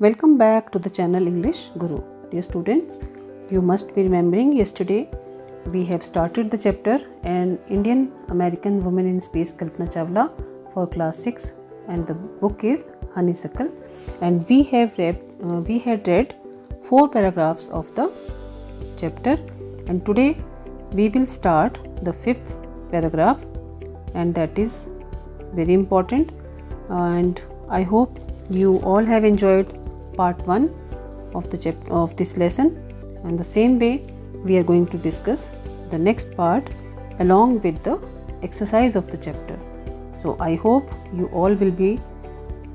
Welcome back to the channel English Guru. Dear students, you must be remembering yesterday we have started the chapter An Indian American Woman in Space Kalpana Chawla for class 6 and the book is Honeysuckle, and we had read 4 paragraphs of the chapter, and today we will start the 5th paragraph, and that is very important, and I hope you all have enjoyed part 1 of the chapter of this lesson, and the same way we are going to discuss the next part along with the exercise of the chapter. So I hope you all will be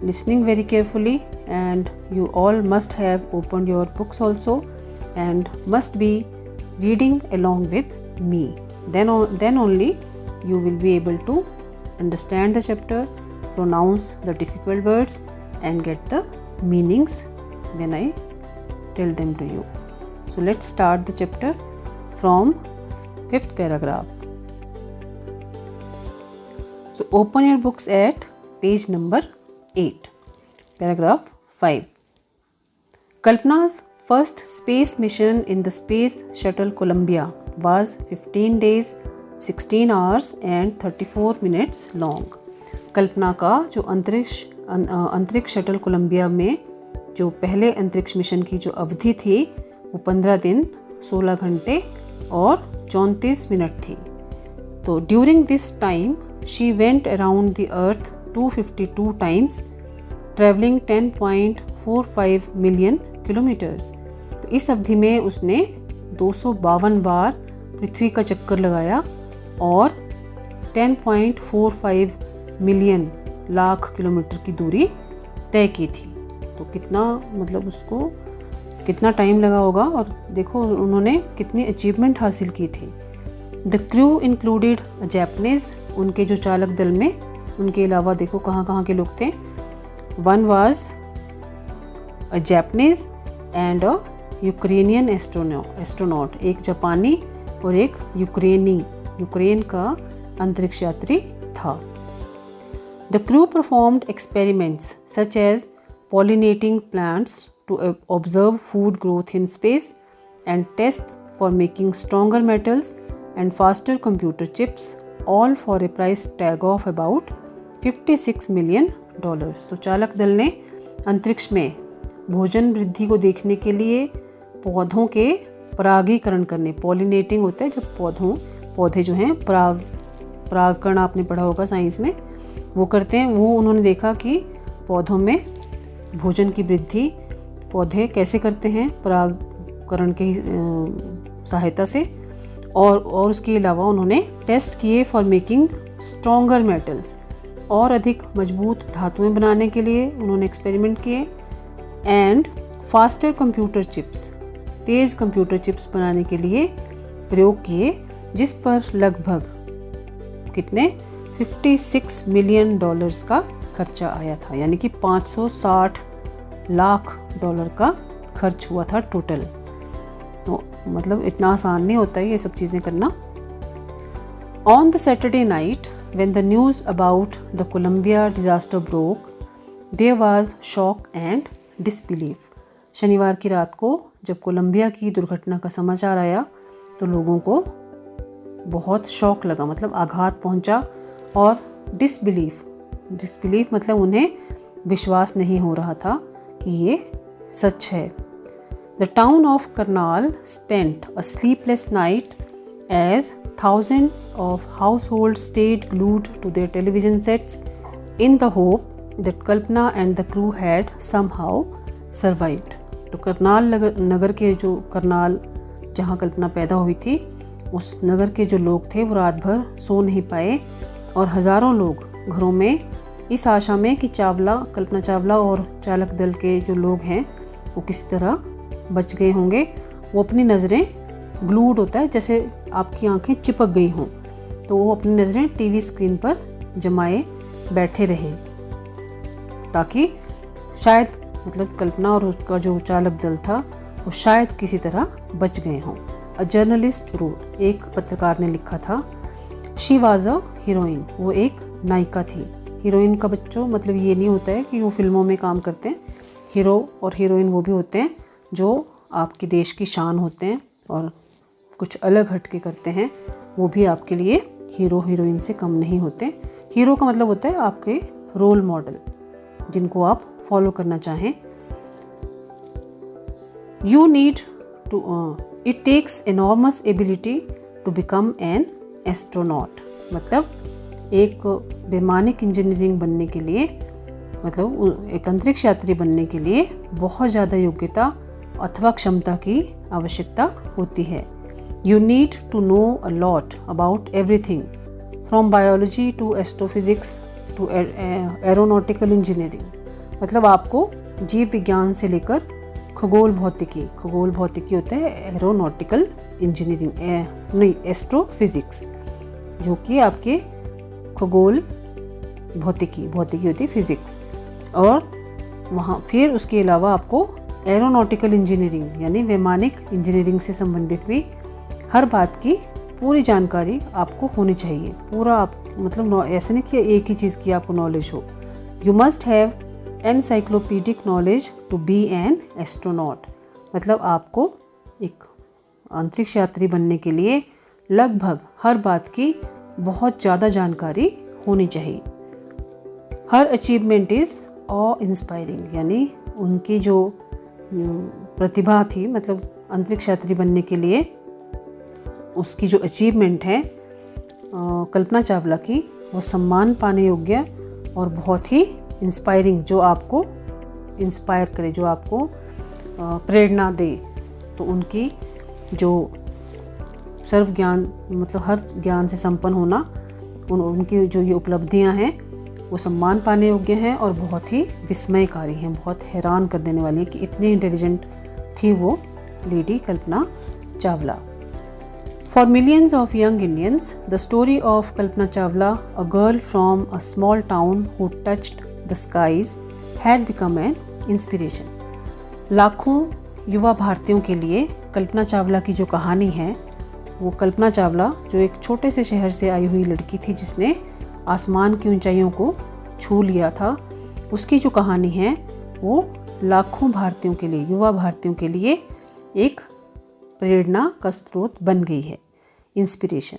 listening very carefully, and you all must have opened your books also and must be reading along with me. Then only you will be able to understand the chapter, pronounce the difficult words and get the meanings when I tell them to you. So let's start the chapter from 5th paragraph. So open your books at page number 8, paragraph 5. Kalpana's first space mission in the Space Shuttle Columbia was 15 days, 16 hours and 34 minutes long. कल्पना का जो अंतरिक्ष shuttle Columbia में जो पहले अंतरिक्ष mission की जो अवधि थी वो 15 दिन 16 घंटे और 34 मिनट थी. तो during this time she went around the earth 252 times travelling 10.45 million kilometres. तो इस अवधि में उसने 252 बार पृथ्वी का चक्कर लगाया और 10.45 मिलियन लाख किलोमीटर की दूरी तय की थी. तो कितना मतलब उसको कितना टाइम लगा होगा, और देखो उन्होंने कितनी अचीवमेंट हासिल की थी. द क्रू इंक्लूडेड जैपनीज, उनके जो चालक दल में उनके अलावा देखो कहाँ कहाँ के लोग थे. One was a Japanese and a Ukrainian astronaut, एक जापानी और एक यूक्रेन का अंतरिक्ष यात्री था. The crew performed experiments such as pollinating plants to observe food growth in space and tests for making stronger metals and faster computer chips, all for a price tag of about $56 million. तो चालक दल ने अंतरिक्ष में भोजन वृद्धि को देखने के लिए पौधों के परागीकरण करने, पॉलिनेटिंग होता है जब पौधे जो हैं परागकण आपने पढ़ा होगा साइंस में, वो करते हैं. वो उन्होंने देखा कि पौधों में भोजन की वृद्धि पौधे कैसे करते हैं परागकरण की सहायता से, और उसके अलावा उन्होंने टेस्ट किए फॉर मेकिंग स्ट्रॉन्गर मेटल्स, और अधिक मजबूत धातुएं बनाने के लिए उन्होंने एक्सपेरिमेंट किए, एंड फास्टर कंप्यूटर चिप्स, तेज़ कंप्यूटर चिप्स बनाने के लिए प्रयोग किए, जिस पर लगभग कितने $56 मिलियन का खर्चा आया था, यानी कि $560 लाख का खर्च हुआ था टोटल. तो मतलब इतना आसान नहीं होता है ये सब चीज़ें करना. On the Saturday night when the news about the Columbia disaster broke there was shock and disbelief. शनिवार की रात को जब कोलंबिया की दुर्घटना का समाचार आया तो लोगों को बहुत शौक लगा, मतलब आघात पहुंचा, और डिसबिलीफ मतलब उन्हें विश्वास नहीं हो रहा था कि ये सच है. The town of Karnal spent a sleepless night as thousands of households stayed glued to their television sets in the hope that Kalpana and the crew had somehow survived. तो करनाल नगर के जो करनाल जहाँ कल्पना पैदा हुई थी उस नगर के जो लोग थे वो रात भर सो नहीं पाए, और हज़ारों लोग घरों में इस आशा में कि कल्पना चावला और चालक दल के जो लोग हैं वो किसी तरह बच गए होंगे. वो अपनी नज़रें ग्लूड होता है जैसे आपकी आंखें चिपक गई हों, तो वो अपनी नज़रें टीवी स्क्रीन पर जमाए बैठे रहे ताकि शायद मतलब कल्पना और उसका जो चालक दल था वो शायद किसी तरह बच गए हों. अ जर्नलिस्ट रोड, एक पत्रकार ने लिखा था, शी वाज अ हीरोइन, वो एक नायिका थी. हीरोइन का बच्चों मतलब ये नहीं होता है कि वो फिल्मों में काम करते हैं. हीरो और हीरोइन वो भी होते हैं जो आपके देश की शान होते हैं और कुछ अलग हटके करते हैं, वो भी आपके लिए हीरो हीरोइन से कम नहीं होते। हीरो का मतलब होता है आपके रोल मॉडल, जिनको आप फॉलो करना चाहें। You need to it takes enormous ability to become an astronaut, मतलब एक वैमानिक इंजीनियरिंग बनने के लिए, मतलब एक अंतरिक्ष यात्री बनने के लिए बहुत ज़्यादा योग्यता अथवा क्षमता की आवश्यकता होती है। You need to know a lot about everything from biology to astrophysics to aeronautical engineering, मतलब आपको जीव विज्ञान से लेकर खगोल भौतिकी होता है एरोनॉटिकल इंजीनियरिंग, नहीं एस्ट्रोफिजिक्स, जो कि आपके खगोल भौतिकी होती है फिजिक्स, और वहाँ फिर उसके अलावा आपको एरोनॉटिकल इंजीनियरिंग यानी वैमानिक इंजीनियरिंग से संबंधित भी हर बात की पूरी जानकारी आपको होनी चाहिए। पूरा आप मतलब ऐसे नहीं कि एक ही चीज़ की आपको नॉलेज हो। You must have encyclopedic knowledge to be an astronaut, मतलब आपको एक अंतरिक्ष यात्री बनने के लिए लगभग हर बात की बहुत ज़्यादा जानकारी होनी चाहिए। हर अचीवमेंट इज़ ऑ इंस्पायरिंग, यानी उनकी जो प्रतिभा थी, मतलब अंतरिक्ष यात्री बनने के लिए उसकी जो अचीवमेंट है कल्पना चावला की, वो सम्मान पाने योग्य और बहुत ही इंस्पायरिंग, जो आपको इंस्पायर करे, जो आपको प्रेरणा दे। तो उनकी जो सर्व ज्ञान मतलब हर ज्ञान से संपन्न होना, उनकी जो ये उपलब्धियां हैं वो सम्मान पाने योग्य हैं और बहुत ही विस्मयकारी हैं, बहुत हैरान कर देने वाली हैं कि इतनी इंटेलिजेंट थी वो lady Kalpana Chawla. For millions of young Indians, the story of Kalpana Chawla, a girl from a small town who touched the skies, had become an inspiration. लाखों युवा भारतीयों के लिए कल्पना चावला की जो कहानी है, वो कल्पना चावला जो एक छोटे से शहर से आई हुई लड़की थी जिसने आसमान की ऊंचाइयों को छू लिया था, उसकी जो कहानी है वो लाखों भारतीयों के लिए, युवा भारतीयों के लिए एक प्रेरणा का स्रोत बन गई है, inspiration.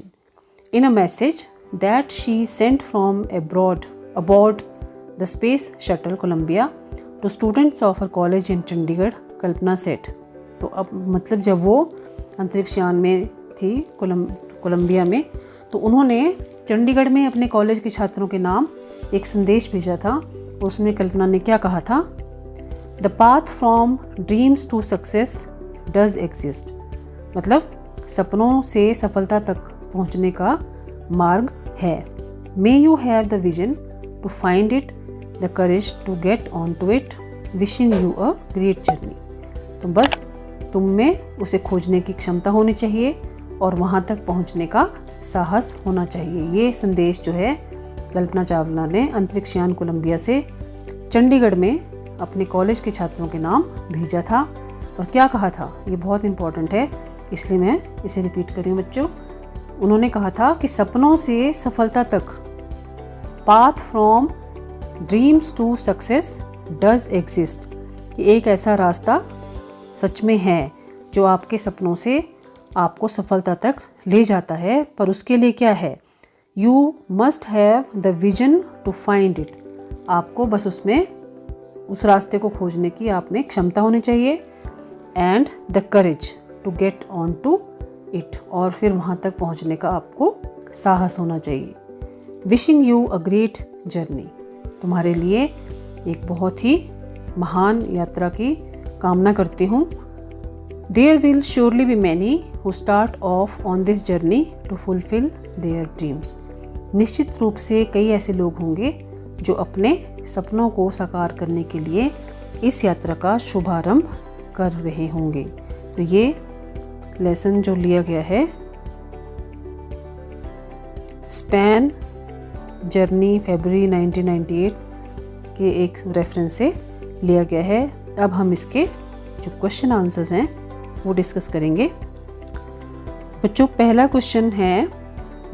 In a message that she sent from aboard the space shuttle Columbia to students of her college in Chandigarh, Kalpana said. तो अब मतलब जब वो अंतरिक्ष यान में थी कोलंबिया में, तो उन्होंने चंडीगढ़ में अपने कॉलेज के छात्रों के नाम एक संदेश भेजा था। उसमें कल्पना ने क्या कहा था? The path from dreams to success does exist, मतलब सपनों से सफलता तक पहुंचने का मार्ग है। May you have the vision to find it, the courage to get on to it, wishing you a great journey. तो बस तुम में उसे खोजने की क्षमता होनी चाहिए और वहाँ तक पहुँचने का साहस होना चाहिए। ये संदेश जो है कल्पना चावला ने अंतरिक्ष यान कोलंबिया से चंडीगढ़ में अपने कॉलेज के छात्रों के नाम भेजा था। और क्या कहा था, ये बहुत इम्पोर्टेंट है इसलिए मैं इसे रिपीट कर रही हूँ बच्चों। उन्होंने कहा था कि सपनों से सफलता तक, path from dreams to success does exist, कि एक ऐसा रास्ता सच में है जो आपके सपनों से आपको सफलता तक ले जाता है। पर उसके लिए क्या है? You must have the vision to find it, आपको बस उसमें उस रास्ते को खोजने की आप में क्षमता होनी चाहिए। And the courage to get on to it, और फिर वहाँ तक पहुँचने का आपको साहस होना चाहिए। Wishing you a great journey, तुम्हारे लिए एक बहुत ही महान यात्रा की कामना करती हूँ। There will surely be many who start off on this journey to fulfil their dreams, निश्चित रूप से कई ऐसे लोग होंगे जो अपने सपनों को साकार करने के लिए इस यात्रा का शुभारंभ कर रहे होंगे। तो ये लेसन जो लिया गया है स्पैन जर्नी फरवरी 1998 के एक रेफरेंस से लिया गया है। अब हम इसके जो क्वेश्चन आंसर्स हैं वो डिस्कस करेंगे। बच्चों, पहला क्वेश्चन है,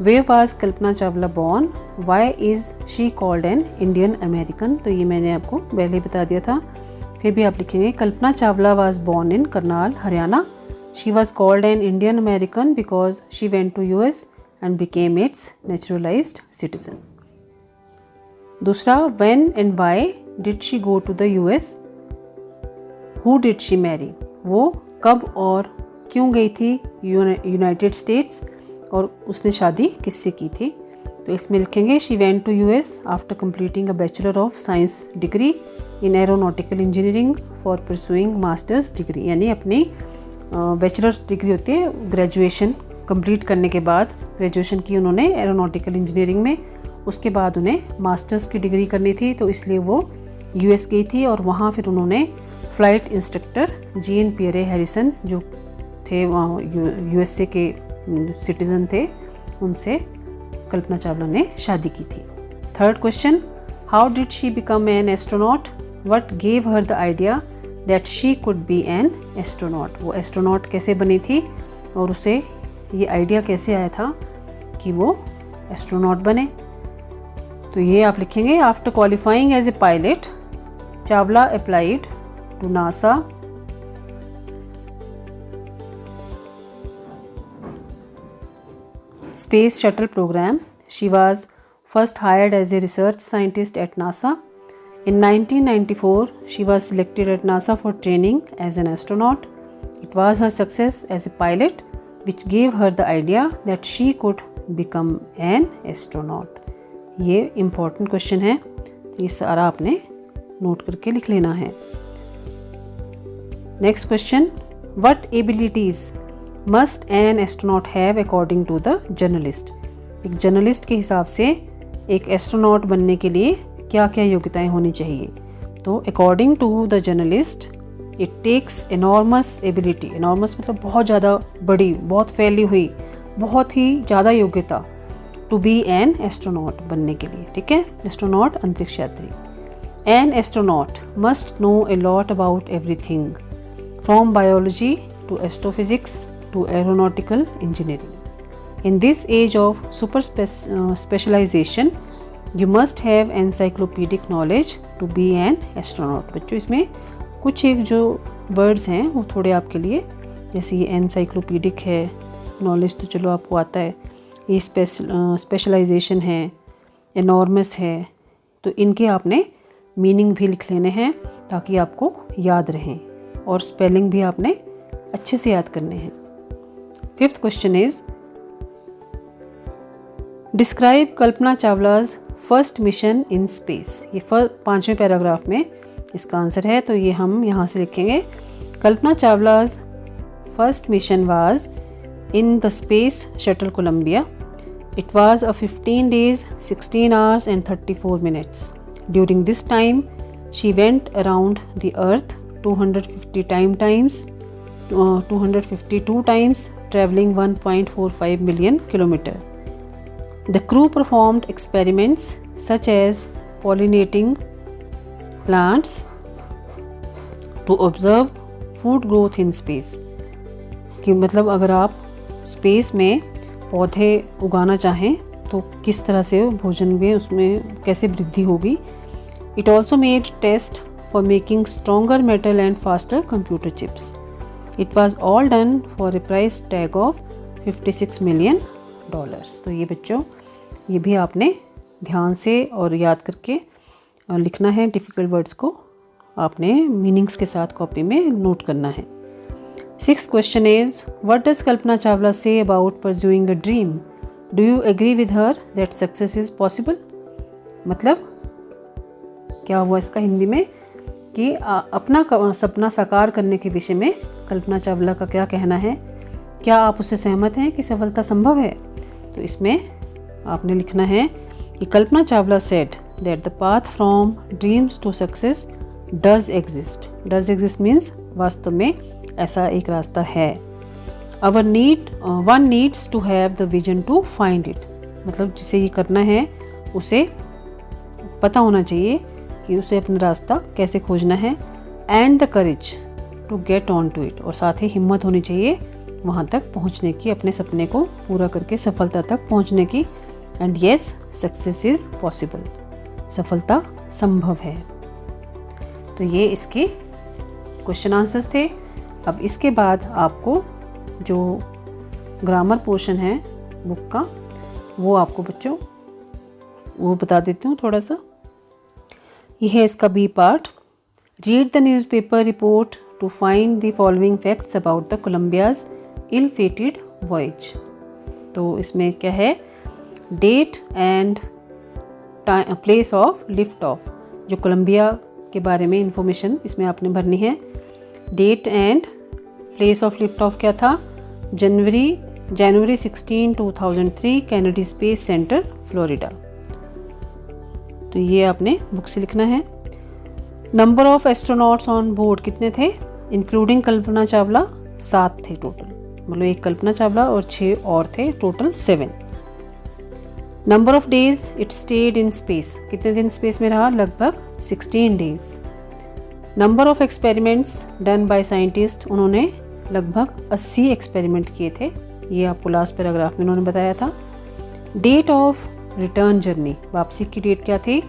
where was Kalpana Chawla born, why is she called an Indian American. तो ये मैंने आपको पहले ही बता दिया था। फिर भी आप लिखेंगे Kalpana Chawla was born in Karnal, Haryana. She was called an Indian American because she went to US and became its naturalised citizen. दूसरा, when and why did she go to the US, who did she marry, वो कब और क्यों गई थी United states और उसने शादी किससे की थी. तो इसमें लिखेंगे she went to US after completing a bachelor of science degree in aeronautical engineering for pursuing masters degree. यानी अपनी बैचलर डिग्री होती है, ग्रेजुएशन कंप्लीट करने के बाद ग्रेजुएशन की उन्होंने एरोनॉटिकल इंजीनियरिंग में, उसके बाद उन्हें मास्टर्स की डिग्री करनी थी, तो इसलिए वो यूएस गई थी और वहाँ फिर उन्होंने flight instructor Jean Pierre Harrison जो थे वहाँ यूएसए के सिटीज़न थे, उनसे कल्पना चावला ने शादी की थी. Third question, how did she become an astronaut, what gave her the idea that she could be an astronaut. वो एस्ट्रोनॉट कैसे बनी थी और उसे ये आइडिया कैसे आया था कि वो एस्ट्रोनॉट बने. तो ये आप लिखेंगे after qualifying as a pilot Chawla applied to NASA space shuttle program. She was first hired as a research scientist at NASA. In 1994, she was selected at NASA for training as an astronaut. It was her success as a pilot which gave her the idea that she could become an astronaut. ये important question है, ये सारा आपने note करके लिख लेना है. Next question, what abilities must an astronaut have according to the journalist. एक जर्नलिस्ट के हिसाब से एक एस्ट्रोनॉट बनने के लिए क्या क्या योग्यताएं होनी चाहिए. तो according to the journalist it takes enormous ability, enormous मतलब बहुत ज़्यादा बड़ी, बहुत फैली हुई, बहुत ही ज़्यादा योग्यता टू बी एन एस्ट्रोनॉट बनने के लिए. ठीक है, एस्ट्रोनॉट अंतरिक्ष यात्री. An astronaut must know a lot about everything from biology to astrophysics to aeronautical engineering. In this age of super specialization, you must have encyclopedic knowledge to be an astronaut. बच्चों इसमें कुछ एक जो words हैं वो थोड़े आपके लिए, जैसे ये एनसाइक्लोपीडिक है, नॉलेज तो चलो आपको आता है, ये स्पेशलाइजेशन है, एनॉर्मस है, तो इनके आपने मीनिंग भी लिख लेने हैं ताकि आपको याद रहें, और स्पेलिंग भी आपने अच्छे से याद करने हैं. Fifth question is, describe Kalpana Chawla's first mission in space. ये पांचवें पैराग्राफ में इसका आंसर है, तो ये हम यहाँ से लिखेंगे Kalpana Chawla's first mission was in the space shuttle Columbia. It was a 15 days, 16 hours and 34 minutes. During this time, she went around the earth 252 times, traveling 1.45 million kilometers. The crew performed experiments such as pollinating plants to observe food growth in space. कि मतलब अगर आप space में पौधे उगाना चाहें तो किस तरह से भोजन में उसमें कैसे वृद्धि होगी. It also made tests for making stronger metal and faster computer chips. It was all done for a price tag of $56 million. तो ये बच्चों, ये भी आपने ध्यान से और याद करके लिखना है. डिफ़िकल्ट वर्ड्स को आपने मीनिंग्स के साथ कॉपी में नोट करना है. Sixth question is, what does Kalpana Chawla say about pursuing a dream? Do you agree with her that success is possible? मतलब क्या हुआ इसका हिंदी में कि अपना सपना साकार करने के विषय में कल्पना चावला का क्या कहना है, क्या आप उससे सहमत हैं कि सफलता संभव है. तो इसमें आपने लिखना है कि Kalpana Chawla said that the path from dreams to success does exist. Does exist means वास्तव में ऐसा एक रास्ता है. One needs to have the vision to find it. मतलब जिसे ये करना है उसे पता होना चाहिए कि उसे अपना रास्ता कैसे खोजना है. And the courage to get on to it. और साथ ही हिम्मत होनी चाहिए वहाँ तक पहुँचने की, अपने सपने को पूरा करके सफलता तक पहुँचने की. And yes, success is possible. सफलता संभव है. तो ये इसके क्वेश्चन आंसर्स थे। अब इसके बाद आपको जो ग्रामर पोर्शन है बुक का वो आपको बच्चों वो बता देती हूँ थोड़ा सा। ये है इसका B part. Read the newspaper report to find the following facts about the Columbia's ill fated voyage. तो इसमें क्या है, date and place of lift off, जो कोलंबिया के बारे में इंफॉर्मेशन इसमें आपने भरनी है। Date and place of lift off क्या था, January 16, 2003 Kennedy Space Center Florida. तो ये आपने बुक से लिखना है। Number of astronauts on board कितने थे, इंक्लूडिंग कल्पना चावला 7 थे टोटल, मतलब एक कल्पना चावला और 6 और थे, total 7। Number of days it stayed in space, कितने दिन स्पेस में रहा, लगभग 16 days. Number of experiments done by scientist, उन्होंने लगभग 80 एक्सपेरिमेंट किए थे, ये आपको लास्ट पैराग्राफ में उन्होंने बताया था। डेट ऑफ रिटर्न जर्नी, वापसी की डेट क्या थी,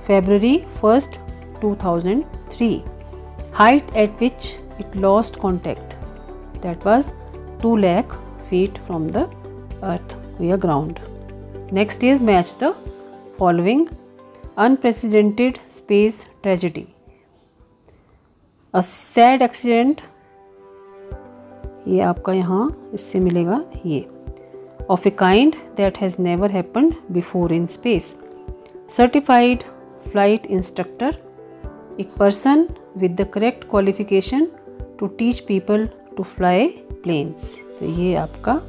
February 1, 2003। Height at which it lost contact, that was 2 lakh feet from the earth या ground. Next is match the following. Unprecedented space tragedy, a sad accident, ये आपका यहाँ इससे मिलेगा, ये of a kind that has never happened before in space. Certified flight instructor, एक person with the correct qualification to teach people to fly planes, तो ये आपका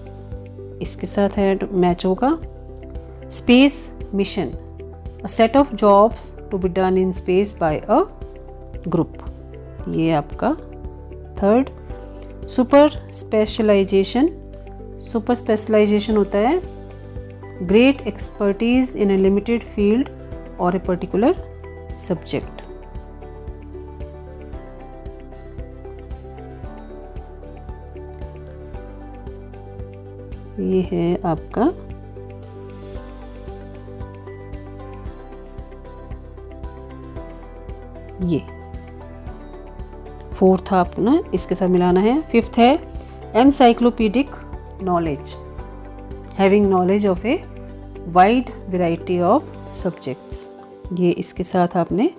इसके साथ है मैच होगा। Space mission, a set of jobs to be done in space by a group, ये आपका third. Super specialisation, super specialisation होता है great expertise in a limited field और ए पर्टिकुलर सब्जेक्ट। ये है आपका ये फोर्थ आपको ना इसके साथ मिलाना है। फिफ्थ है encyclopedic knowledge, having knowledge of a wide variety of subjects, ये इसके साथ आपने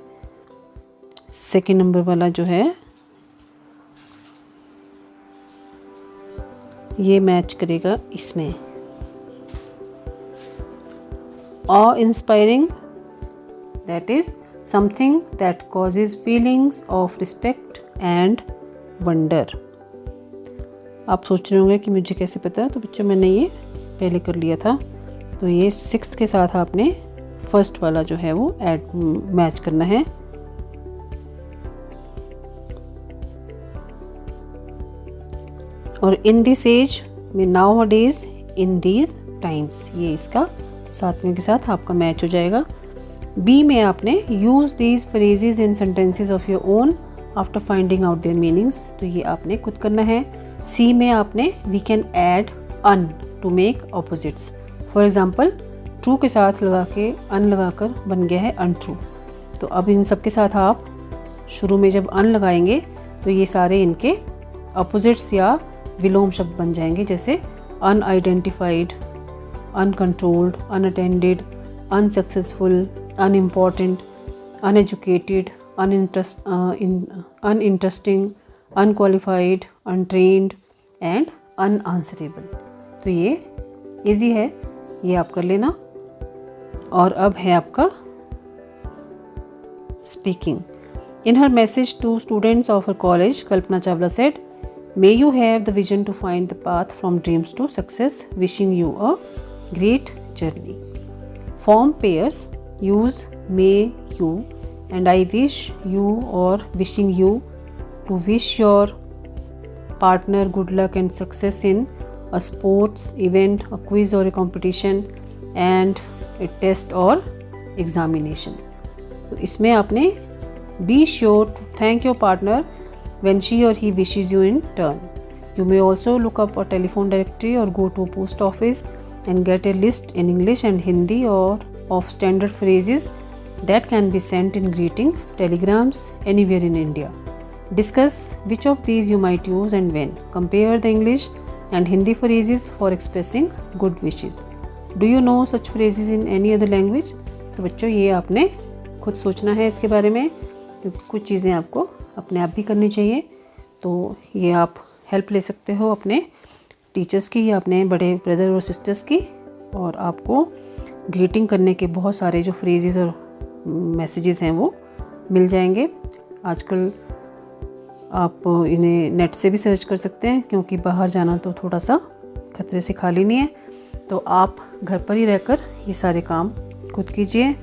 सेकेंड नंबर वाला जो है ये मैच करेगा इसमें। ऑ inspiring, that is something that causes feelings of respect and wonder. आप सोच रहे होंगे कि मुझे कैसे पता है, तो बच्चों मैंने ये पहले कर लिया था। तो ये 6 के साथ आपने फर्स्ट वाला जो है वो ऐड मैच करना है। और इन दिस एज में, now days, in these times, ये इसका 7वें के साथ आपका मैच हो जाएगा। बी में आपने use these phrases in sentences of your own after finding out their meanings, तो ये आपने खुद करना है। सी में आपने we can add un to make opposites, for example true के साथ लगा के अन लगाकर बन गया है अनट्रू। तो अब इन सब के साथ आप शुरू में जब अन लगाएंगे तो ये सारे इनके ऑपोजिट्स या विलोम शब्द बन जाएंगे, जैसे unidentified, uncontrolled, unattended, unsuccessful, unimportant, uneducated, uninteresting, unqualified, untrained and unanswerable. तो ये इजी है, ये आप कर लेना। और अब है आपका speaking. In her message to students of her college, Kalpana Chawla said, May you have the vision to find the path from dreams to success. Wishing you a great journey. Form pairs. Use may, you and I wish you or wishing you to wish your partner good luck and success in a sports event, a quiz or a competition and a test or examination. तो इसमें आपने be sure to thank your partner when she or he wishes you in turn. You may also look up a telephone directory or go to a post office and get a list in English and Hindi or of standard phrases that can be sent in greeting telegrams anywhere in India. Discuss which of these you might use and when. Compare the English and Hindi phrases for expressing good wishes. Do you know such phrases in any other language? तो बच्चों ये आपने खुद सोचना है इसके बारे में, क्योंकि कुछ चीज़ें आपको अपने आप भी करनी चाहिए। तो ये आप हेल्प ले सकते हो अपने टीचर्स की या अपने बड़े ब्रदर और सिस्टर्स की, और आपको ग्रीटिंग करने के बहुत सारे जो फ्रेजेस और मैसेजेस हैं वो मिल जाएंगे। आजकल आप इन्हें नेट से भी सर्च कर सकते हैं, क्योंकि बाहर जाना तो थोड़ा सा खतरे से खाली नहीं है। तो आप घर पर ही रहकर ये सारे काम खुद कीजिए।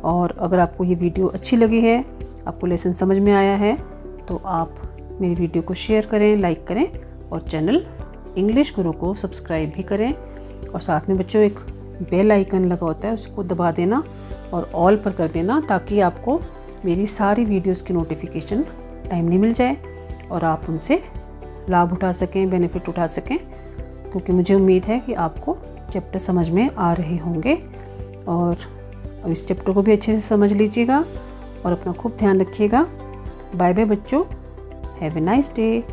और अगर आपको ये वीडियो अच्छी लगी है, आपको लेसन समझ में आया है, तो आप मेरी वीडियो को शेयर करें, लाइक करें और चैनल इंग्लिश गुरु को सब्सक्राइब भी करें। और साथ में बच्चों एक बेल आइकन लगा होता है, उसको दबा देना और ऑल पर कर देना, ताकि आपको मेरी सारी वीडियोस की नोटिफिकेशन टाइमली मिल जाए और आप उनसे लाभ उठा सकें, बेनिफिट उठा सकें। क्योंकि मुझे उम्मीद है कि आपको चैप्टर समझ में आ रहे होंगे, और इस चैप्टर को भी अच्छे से समझ लीजिएगा और अपना खूब ध्यान रखिएगा। बाय बाय बच्चों, हैव ए नाइस डे।